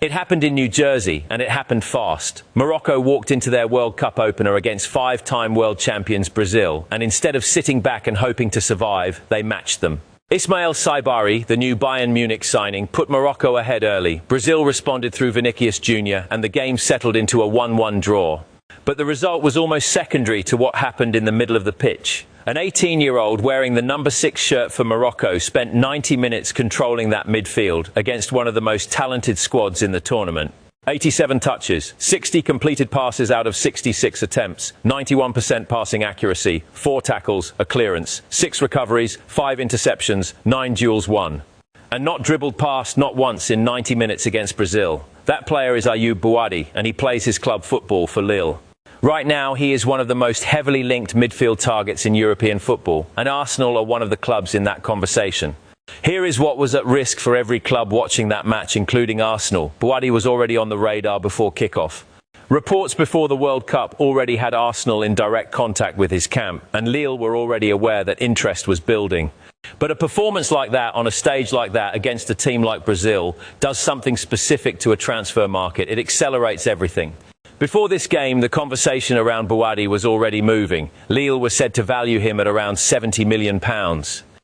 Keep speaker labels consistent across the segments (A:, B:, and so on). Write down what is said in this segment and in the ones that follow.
A: It happened in New Jersey, and it happened fast. Morocco walked into their World Cup opener against five-time world champions Brazil, and instead of sitting back and hoping to survive, they matched them. Ismail Saibari, the new Bayern Munich signing, put Morocco ahead early. Brazil responded through Vinicius Jr., and the game settled into a 1-1 draw. But the result was almost secondary to what happened in the middle of the pitch. An 18-year-old wearing the number 6 shirt for Morocco spent 90 minutes controlling that midfield against one of the most talented squads in the tournament. 87 touches, 60 completed passes out of 66 attempts, 91% passing accuracy, 4 tackles, a clearance, 6 recoveries, 5 interceptions, 9 duels won. And not dribbled past not once in 90 minutes against Brazil. That player is Ayoub Bouadi, and he plays his club football for Lille. Right now, he is one of the most heavily linked midfield targets in European football, and Arsenal are one of the clubs in that conversation. Here is what was at risk for every club watching that match, including Arsenal. Buadi was already on the radar before kickoff. Reports before the World Cup already had Arsenal in direct contact with his camp, and Lille were already aware that interest was building. But a performance like that on a stage like that against a team like Brazil does something specific to a transfer market. It accelerates everything. Before this game, the conversation around Buadi was already moving. Lille was said to value him at around £70 million.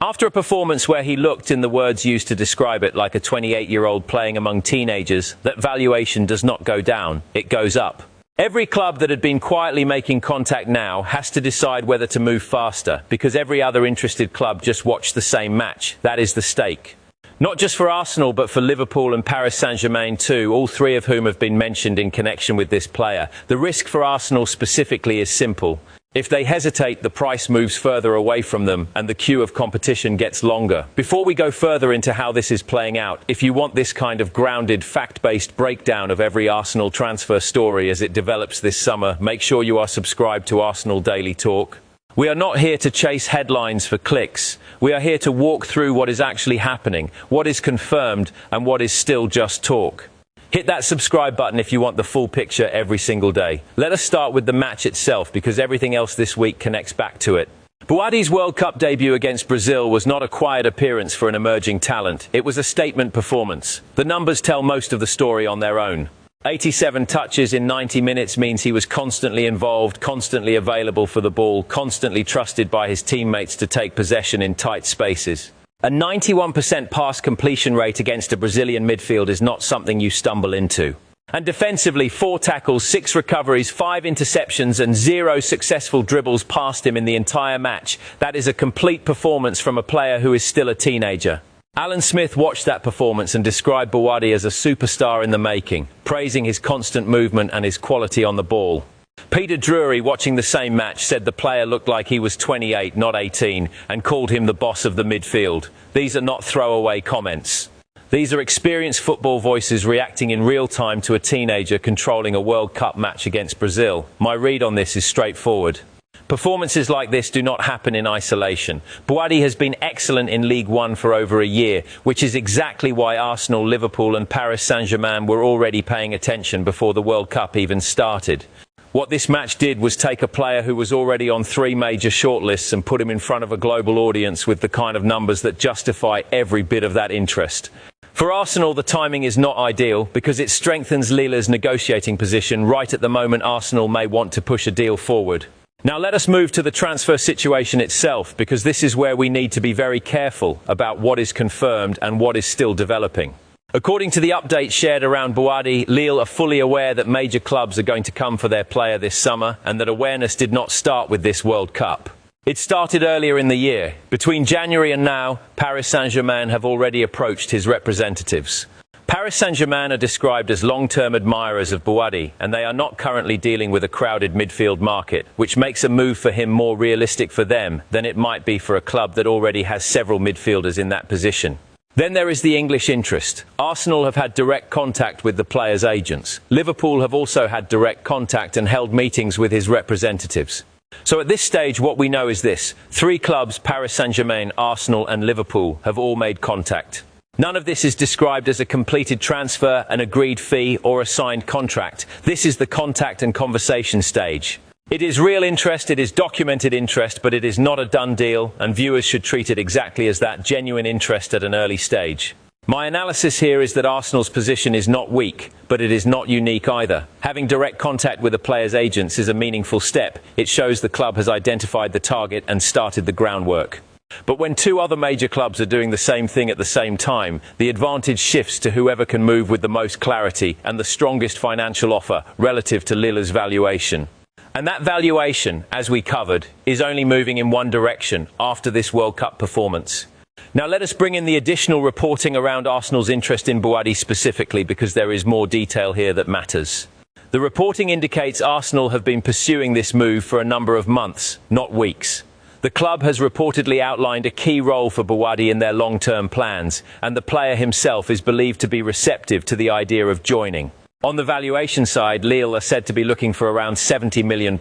A: After a performance where he looked, in the words used to describe it, like a 28-year-old playing among teenagers, that valuation does not go down, it goes up. Every club that had been quietly making contact now has to decide whether to move faster, because every other interested club just watched the same match. That is the stake. Not just for Arsenal, but for Liverpool and Paris Saint-Germain too, all three of whom have been mentioned in connection with this player. The risk for Arsenal specifically is simple. If they hesitate, the price moves further away from them and the queue of competition gets longer. Before we go further into how this is playing out, if you want this kind of grounded, fact-based breakdown of every Arsenal transfer story as it develops this summer, make sure you are subscribed to Arsenal Daily Talk. We are not here to chase headlines for clicks. We are here to walk through what is actually happening, what is confirmed, and what is still just talk. Hit that subscribe button if you want the full picture every single day. Let us start with the match itself, because everything else this week connects back to it. Buadi's World Cup debut against Brazil was not a quiet appearance for an emerging talent. It was a statement performance. The numbers tell most of the story on their own. 87 touches in 90 minutes means he was constantly involved, constantly available for the ball, constantly trusted by his teammates to take possession in tight spaces. A 91% pass completion rate against a Brazilian midfield is not something you stumble into. And defensively, 4 tackles, 6 recoveries, 5 interceptions and 0 successful dribbles past him in the entire match. That is a complete performance from a player who is still a teenager. Alan Smith watched that performance and described Buadi as a superstar in the making, praising his constant movement and his quality on the ball. Peter Drury, watching the same match, said the player looked like he was 28, not 18, and called him the boss of the midfield. These are not throwaway comments. These are experienced football voices reacting in real time to a teenager controlling a World Cup match against Brazil. My read on this is straightforward. Performances like this do not happen in isolation. Buadi has been excellent in League One for over a year, which is exactly why Arsenal, Liverpool and Paris Saint-Germain were already paying attention before the World Cup even started. What this match did was take a player who was already on 3 major shortlists and put him in front of a global audience with the kind of numbers that justify every bit of that interest. For Arsenal, the timing is not ideal because it strengthens Lille's negotiating position. Right at the moment, Arsenal may want to push a deal forward. Now let us move to the transfer situation itself, because this is where we need to be very careful about what is confirmed and what is still developing. According to the updates shared around Buadi, Lille are fully aware that major clubs are going to come for their player this summer, and that awareness did not start with this World Cup. It started earlier in the year. Between January and now, Paris Saint-Germain have already approached his representatives. Paris Saint-Germain are described as long-term admirers of Buadi, and they are not currently dealing with a crowded midfield market, which makes a move for him more realistic for them than it might be for a club that already has several midfielders in that position. Then there is the English interest. Arsenal have had direct contact with the player's agents. Liverpool have also had direct contact and held meetings with his representatives. So at this stage, what we know is this: 3 clubs, Paris Saint-Germain, Arsenal and Liverpool, have all made contact. None of this is described as a completed transfer, an agreed fee or a signed contract. This is the contact and conversation stage. It is real interest, it is documented interest, but it is not a done deal, and viewers should treat it exactly as that: genuine interest at an early stage. My analysis here is that Arsenal's position is not weak, but it is not unique either. Having direct contact with a player's agents is a meaningful step. It shows the club has identified the target and started the groundwork. But when two other major clubs are doing the same thing at the same time, the advantage shifts to whoever can move with the most clarity and the strongest financial offer relative to Lille's valuation. And that valuation, as we covered, is only moving in one direction after this World Cup performance. Now let us bring in the additional reporting around Arsenal's interest in Buadi specifically, because there is more detail here that matters. The reporting indicates Arsenal have been pursuing this move for a number of months, not weeks. The club has reportedly outlined a key role for Buadi in their long-term plans, and the player himself is believed to be receptive to the idea of joining. On the valuation side, Lille are said to be looking for around £70 million,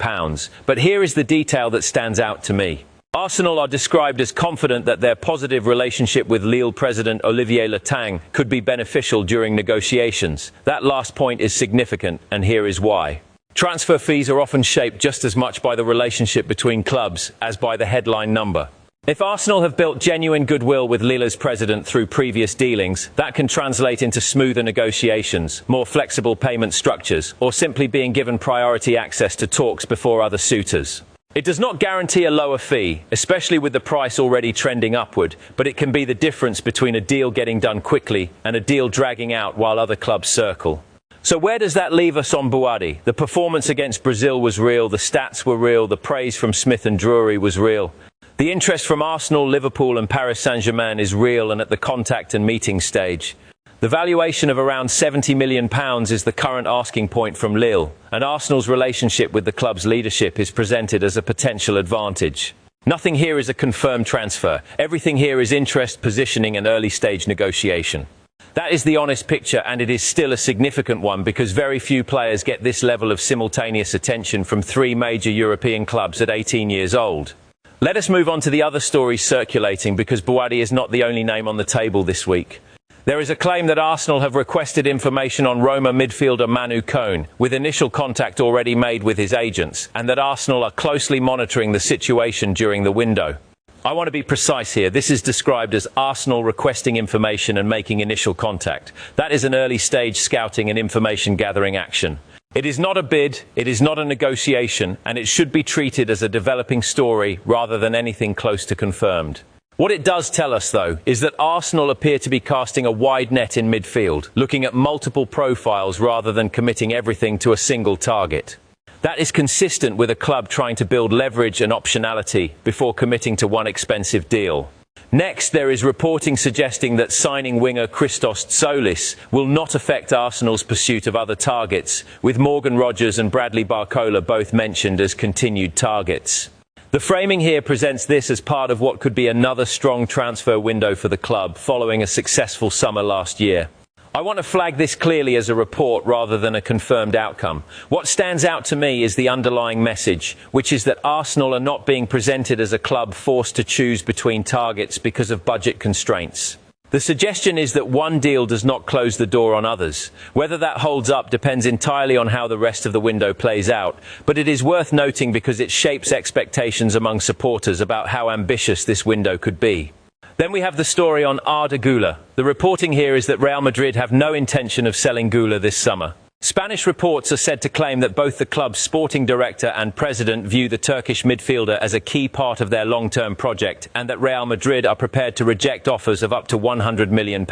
A: but here is the detail that stands out to me. Arsenal are described as confident that their positive relationship with Lille president Olivier Letang could be beneficial during negotiations. That last point is significant, and here is why. Transfer fees are often shaped just as much by the relationship between clubs as by the headline number. If Arsenal have built genuine goodwill with Lille's president through previous dealings, that can translate into smoother negotiations, more flexible payment structures, or simply being given priority access to talks before other suitors. It does not guarantee a lower fee, especially with the price already trending upward, but it can be the difference between a deal getting done quickly and a deal dragging out while other clubs circle. So where does that leave us on Buadi? The performance against Brazil was real, the stats were real, the praise from Smith and Drury was real. The interest from Arsenal, Liverpool and Paris Saint-Germain is real and at the contact and meeting stage. The valuation of around £70 million is the current asking point from Lille, and Arsenal's relationship with the club's leadership is presented as a potential advantage. Nothing here is a confirmed transfer. Everything here is interest, positioning and early-stage negotiation. That is the honest picture, and it is still a significant one because very few players get this level of simultaneous attention from three major European clubs at 18 years old. Let us move on to the other stories circulating, because Buadi is not the only name on the table this week. There is a claim that Arsenal have requested information on Roma midfielder Manu Koné, with initial contact already made with his agents, and that Arsenal are closely monitoring the situation during the window. I want to be precise here. This is described as Arsenal requesting information and making initial contact. That is an early-stage scouting and information-gathering action. It is not a bid, it is not a negotiation, and it should be treated as a developing story rather than anything close to confirmed. What it does tell us, though, is that Arsenal appear to be casting a wide net in midfield, looking at multiple profiles rather than committing everything to a single target. That is consistent with a club trying to build leverage and optionality before committing to one expensive deal. Next, there is reporting suggesting that signing winger Kristos Tzolis will not affect Arsenal's pursuit of other targets, with Morgan Rogers and Bradley Barcola both mentioned as continued targets. The framing here presents this as part of what could be another strong transfer window for the club following a successful summer last year. I want to flag this clearly as a report rather than a confirmed outcome. What stands out to me is the underlying message, which is that Arsenal are not being presented as a club forced to choose between targets because of budget constraints. The suggestion is that one deal does not close the door on others. Whether that holds up depends entirely on how the rest of the window plays out, but it is worth noting because it shapes expectations among supporters about how ambitious this window could be. Then we have the story on Arda Güler. The reporting here is that Real Madrid have no intention of selling Güler this summer. Spanish reports are said to claim that both the club's sporting director and president view the Turkish midfielder as a key part of their long-term project, and that Real Madrid are prepared to reject offers of up to £100 million.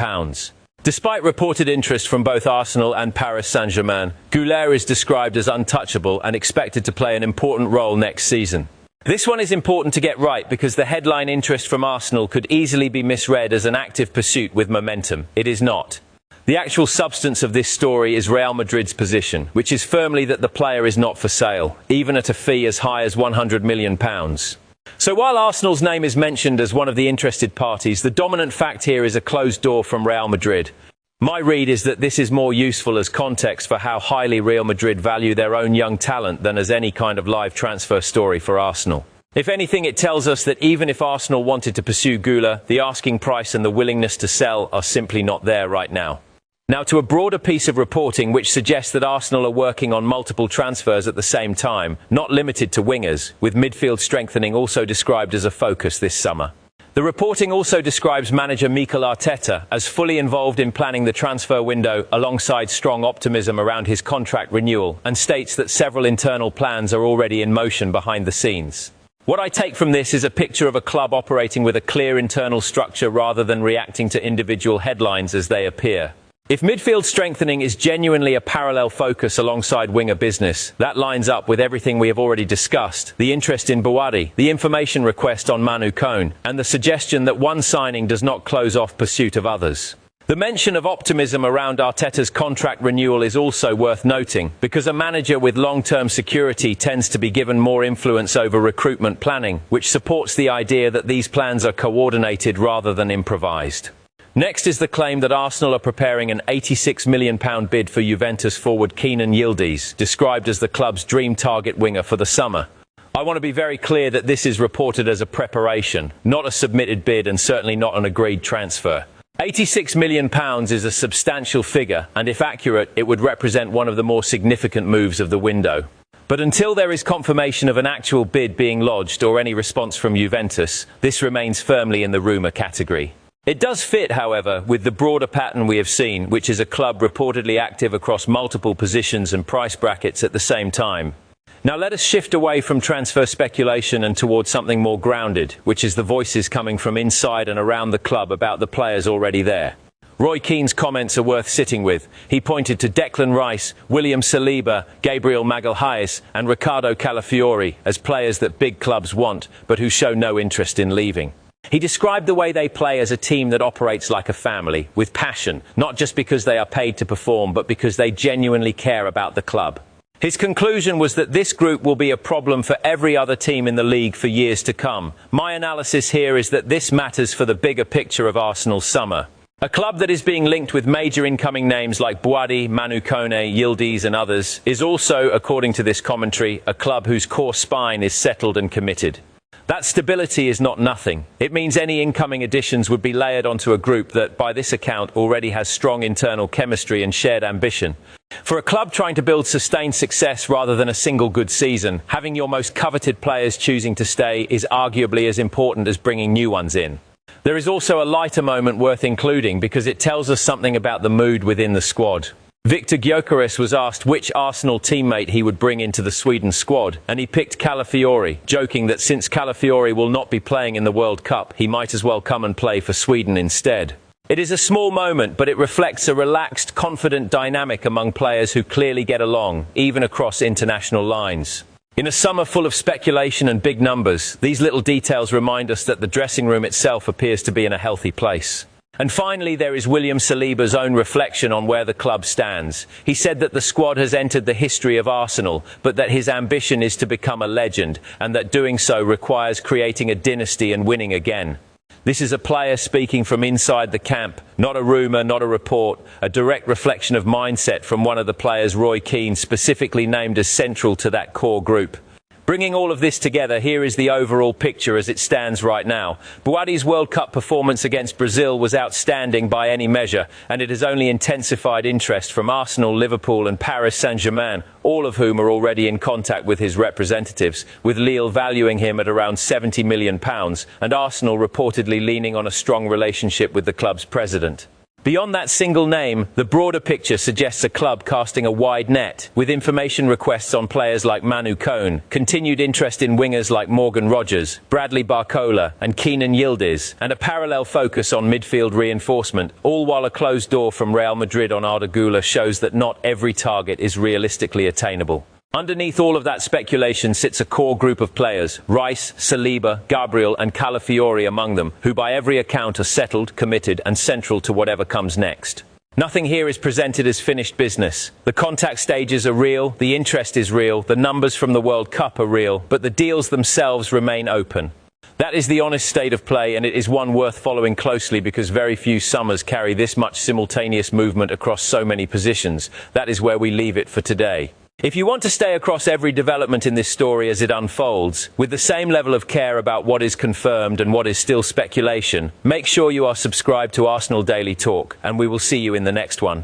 A: Despite reported interest from both Arsenal and Paris Saint-Germain, Güler is described as untouchable and expected to play an important role next season. This one is important to get right because the headline interest from Arsenal could easily be misread as an active pursuit with momentum. It is not. The actual substance of this story is Real Madrid's position, which is firmly that the player is not for sale, even at a fee as high as £100 million. So while Arsenal's name is mentioned as one of the interested parties, the dominant fact here is a closed door from Real Madrid. My read is that this is more useful as context for how highly Real Madrid value their own young talent than as any kind of live transfer story for Arsenal. If anything, it tells us that even if Arsenal wanted to pursue Güler, the asking price and the willingness to sell are simply not there right now. Now to a broader piece of reporting which suggests that Arsenal are working on multiple transfers at the same time, not limited to wingers, with midfield strengthening also described as a focus this summer. The reporting also describes manager Mikel Arteta as fully involved in planning the transfer window alongside strong optimism around his contract renewal, and states that several internal plans are already in motion behind the scenes. What I take from this is a picture of a club operating with a clear internal structure rather than reacting to individual headlines as they appear. If midfield strengthening is genuinely a parallel focus alongside winger business, that lines up with everything we have already discussed: the interest in Buadi, the information request on Manu Koné, and the suggestion that one signing does not close off pursuit of others. The mention of optimism around Arteta's contract renewal is also worth noting, because a manager with long-term security tends to be given more influence over recruitment planning, which supports the idea that these plans are coordinated rather than improvised. Next is the claim that Arsenal are preparing an £86 million bid for Juventus forward Kenan Yildiz, described as the club's dream target winger for the summer. I want to be very clear that this is reported as a preparation, not a submitted bid, and certainly not an agreed transfer. £86 million is a substantial figure, and if accurate, it would represent one of the more significant moves of the window. But until there is confirmation of an actual bid being lodged or any response from Juventus, this remains firmly in the rumour category. It does fit, however, with the broader pattern we have seen, which is a club reportedly active across multiple positions and price brackets at the same time. Now let us shift away from transfer speculation and towards something more grounded, which is the voices coming from inside and around the club about the players already there. Roy Keane's comments are worth sitting with. He pointed to Declan Rice, William Saliba, Gabriel Magalhaes and Riccardo Calafiori as players that big clubs want, but who show no interest in leaving. He described the way they play as a team that operates like a family, with passion, not just because they are paid to perform, but because they genuinely care about the club. His conclusion was that this group will be a problem for every other team in the league for years to come. My analysis here is that this matters for the bigger picture of Arsenal's summer. A club that is being linked with major incoming names like Bouadi, Manu Koné, Yildiz and others is also, according to this commentary, a club whose core spine is settled and committed. That stability is not nothing. It means any incoming additions would be layered onto a group that, by this account, already has strong internal chemistry and shared ambition. For a club trying to build sustained success rather than a single good season, having your most coveted players choosing to stay is arguably as important as bringing new ones in. There is also a lighter moment worth including because it tells us something about the mood within the squad. Viktor Gyökeres was asked which Arsenal teammate he would bring into the Sweden squad, and he picked Calafiori, joking that since Calafiori will not be playing in the World Cup, he might as well come and play for Sweden instead. It is a small moment, but it reflects a relaxed, confident dynamic among players who clearly get along, even across international lines. In a summer full of speculation and big numbers, these little details remind us that the dressing room itself appears to be in a healthy place. And finally, there is William Saliba's own reflection on where the club stands. He said that the squad has entered the history of Arsenal, but that his ambition is to become a legend, and that doing so requires creating a dynasty and winning again. This is a player speaking from inside the camp, not a rumour, not a report, a direct reflection of mindset from one of the players Roy Keane specifically named as central to that core group. Bringing all of this together, here is the overall picture as it stands right now. Buadi's World Cup performance against Brazil was outstanding by any measure, and it has only intensified interest from Arsenal, Liverpool and Paris Saint-Germain, all of whom are already in contact with his representatives, with Lille valuing him at around £70 million, and Arsenal reportedly leaning on a strong relationship with the club's president. Beyond that single name, the broader picture suggests a club casting a wide net, with information requests on players like Manu Koné, continued interest in wingers like Morgan Rogers, Bradley Barcola and Kenan Yildiz, and a parallel focus on midfield reinforcement, all while a closed door from Real Madrid on Arda Güler shows that not every target is realistically attainable. Underneath all of that speculation sits a core group of players, Rice, Saliba, Gabriel and Calafiori among them, who by every account are settled, committed and central to whatever comes next. Nothing here is presented as finished business. The contact stages are real, the interest is real, the numbers from the World Cup are real, but the deals themselves remain open. That is the honest state of play, and it is one worth following closely because very few summers carry this much simultaneous movement across so many positions. That is where we leave it for today. If you want to stay across every development in this story as it unfolds, with the same level of care about what is confirmed and what is still speculation, make sure you are subscribed to Arsenal Daily Talk, and we will see you in the next one.